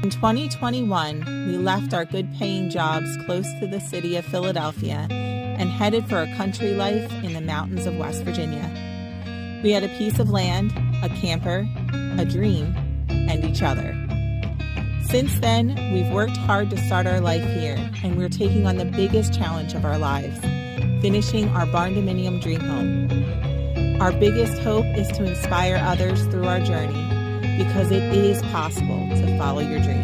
In 2021, we left our good-paying jobs close to the city of Philadelphia and headed for a country life in the mountains of West Virginia. We had a piece of land, a camper, a dream, and each other. Since then, we've worked hard to start our life here, and we're taking on the biggest challenge of our lives, finishing our barndominium dream home. Our biggest hope is to inspire others through our journey, because it is possible to follow your dreams.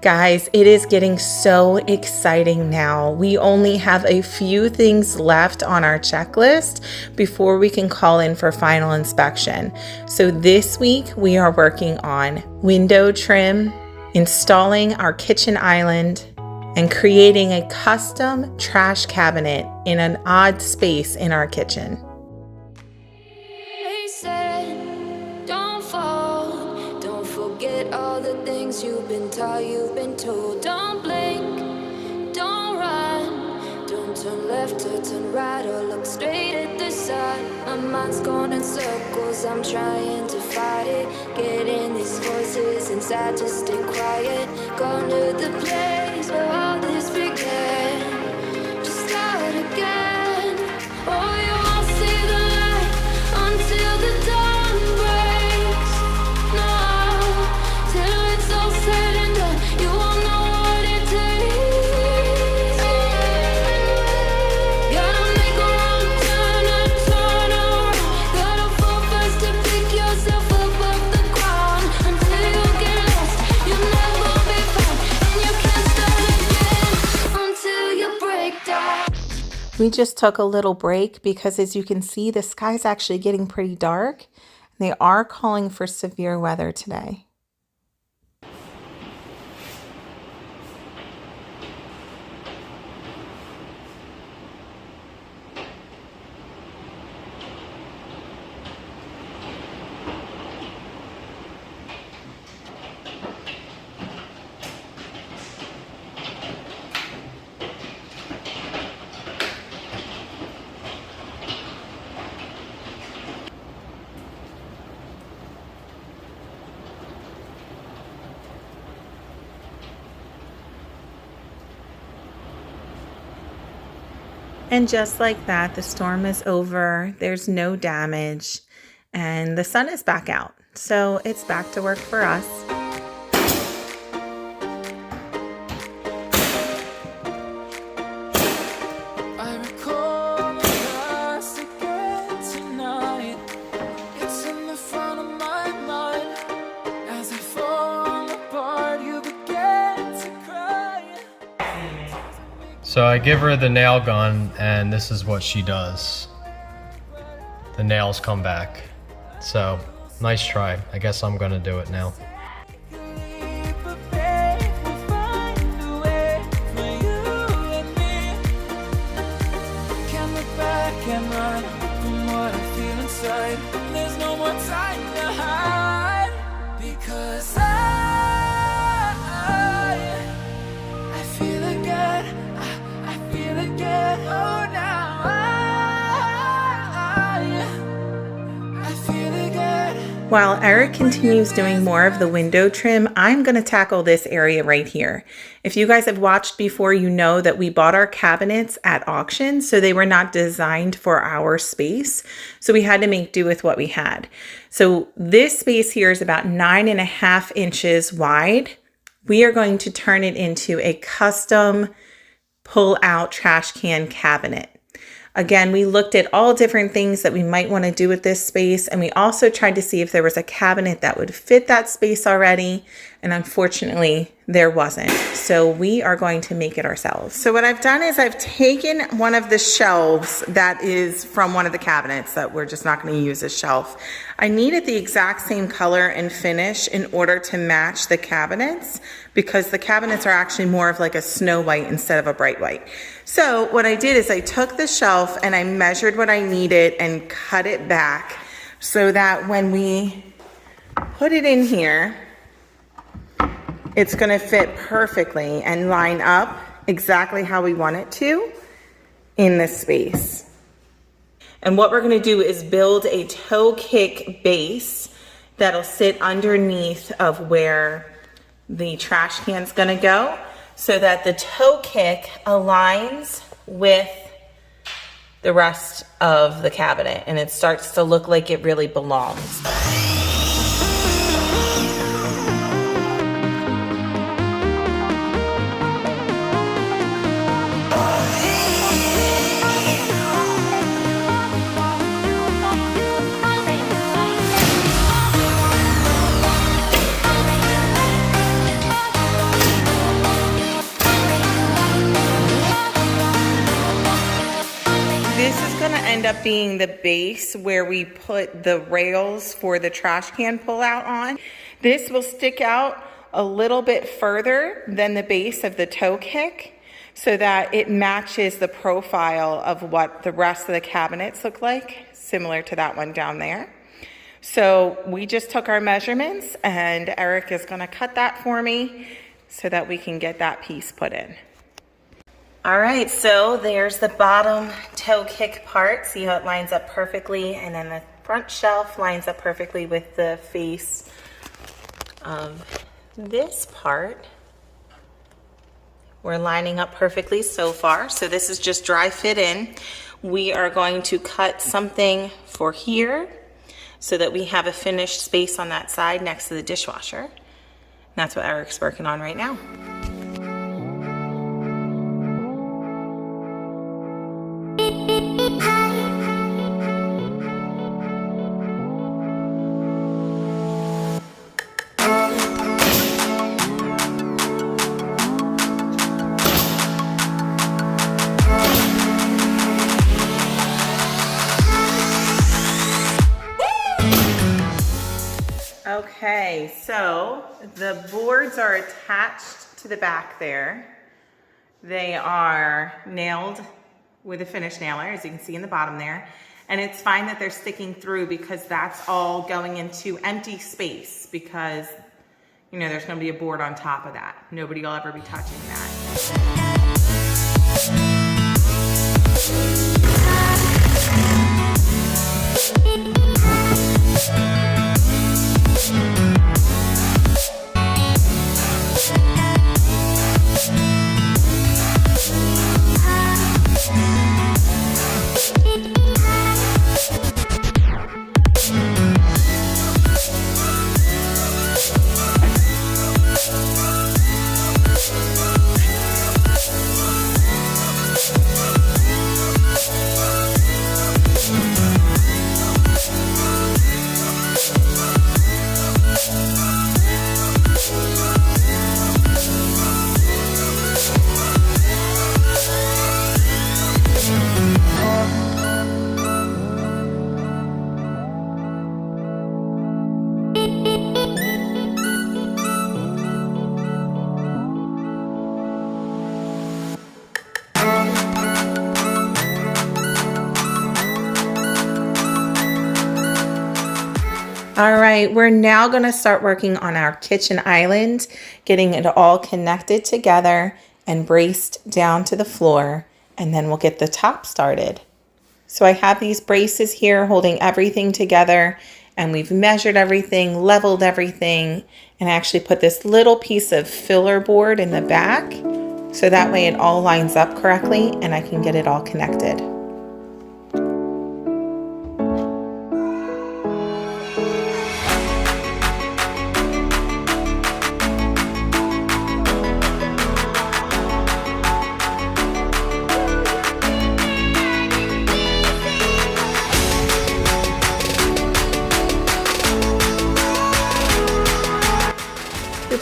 Guys, it is getting so exciting now. We only have a few things left on our checklist before we can call in for final inspection. So this week we are working on window trim, installing our kitchen island, and creating a custom trash cabinet in an odd space in our kitchen. They said, don't fall, don't forget all the things you've been taught, you've been told. Don't blink, don't run, don't turn left or turn right or look straight at the sun. My mind's going in circles, I'm trying to fight it, getting these voices inside to stay quiet. Going to the place where all this began, just start again. Oh, you won't see the light until the dawn breaks. No, till it's all said and done, you won't know what it takes. Gotta make a wrong turn and turn around. Gotta fall fast to pick yourself up off the ground. Until you get lost, you'll never be found, and you can't start again until you break down. We just took a little break because, as you can see, the sky's actually getting pretty dark. They are calling for severe weather today. And just like that, the storm is over. There's no damage, and the sun is back out. So it's back to work for us. I recall us again tonight. It's in the front of my mind. As I fall apart, you begin to cry. So I give her the nail gun, and this is what she does. The nails come back. So, nice try. I guess I'm gonna do it now. There's no more time to hide, because I feel again, I feel again, oh now I feel again. While Eric continues doing more of the window trim, I'm going to tackle this area right here. If you guys have watched before, you know that we bought our cabinets at auction, so they were not designed for our space. So we had to make do with what we had. So this space here is about 9.5 inches wide. We are going to turn it into a custom pull-out trash can cabinet. Again, we looked at all different things that we might want to do with this space, and we also tried to see if there was a cabinet that would fit that space already, and unfortunately, there wasn't. So we are going to make it ourselves. So what I've done is I've taken one of the shelves that is from one of the cabinets that we're just not going to use as shelf. I needed the exact same color and finish in order to match the cabinets, because the cabinets are actually more of like a snow white instead of a bright white. So what I did is I took the shelf and I measured what I needed and cut it back so that when we put it in here, it's going to fit perfectly and line up exactly how we want it to in this space. And what we're gonna do is build a toe kick base that'll sit underneath of where the trash can's gonna go, so that the toe kick aligns with the rest of the cabinet and it starts to look like it really belongs. This is gonna end up being the base where we put the rails for the trash can pull out on. This will stick out a little bit further than the base of the toe kick so that it matches the profile of what the rest of the cabinets look like, similar to that one down there. So we just took our measurements and Eric is gonna cut that for me so that we can get that piece put in. All right, so there's the bottom toe kick part. See how it lines up perfectly, and then the front shelf lines up perfectly with the face of this part. We're lining up perfectly so far. So this is just dry fit in. We are going to cut something for here so that we have a finished space on that side next to the dishwasher. And that's what Eric's working on right now. Okay, so the boards are attached to the back there. They are nailed with a finish nailer, as you can see in the bottom there. And it's fine that they're sticking through because that's all going into empty space because, you know, there's gonna be a board on top of that. Nobody will ever be touching that. All right, we're now gonna start working on our kitchen island, getting it all connected together and braced down to the floor, and then we'll get the top started. So I have these braces here holding everything together, and we've measured everything, leveled everything, and I actually put this little piece of filler board in the back, so that way it all lines up correctly and I can get it all connected.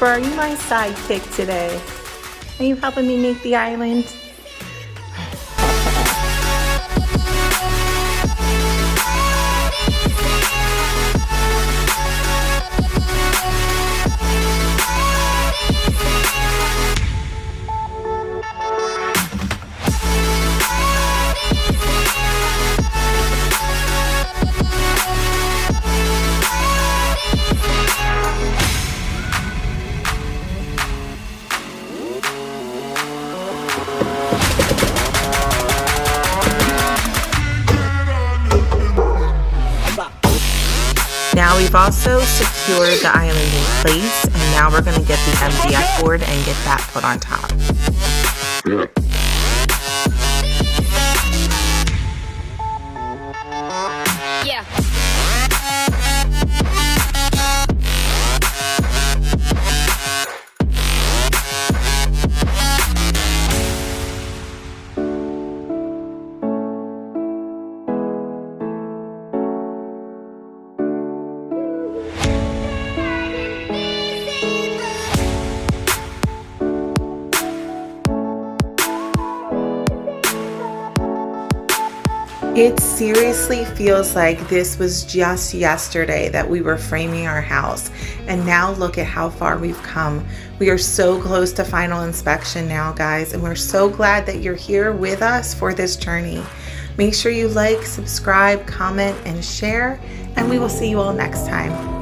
Are you my sidekick today? Are you helping me make the island? Now we've also secured the island in place, and now we're going to get the MDF board and get that put on top. Yeah. It seriously feels like this was just yesterday that we were framing our house, and now look at how far we've come. We are so close to final inspection now, guys, and we're so glad that you're here with us for this journey. Make sure you like, subscribe, comment, and share, and we will see you all next time.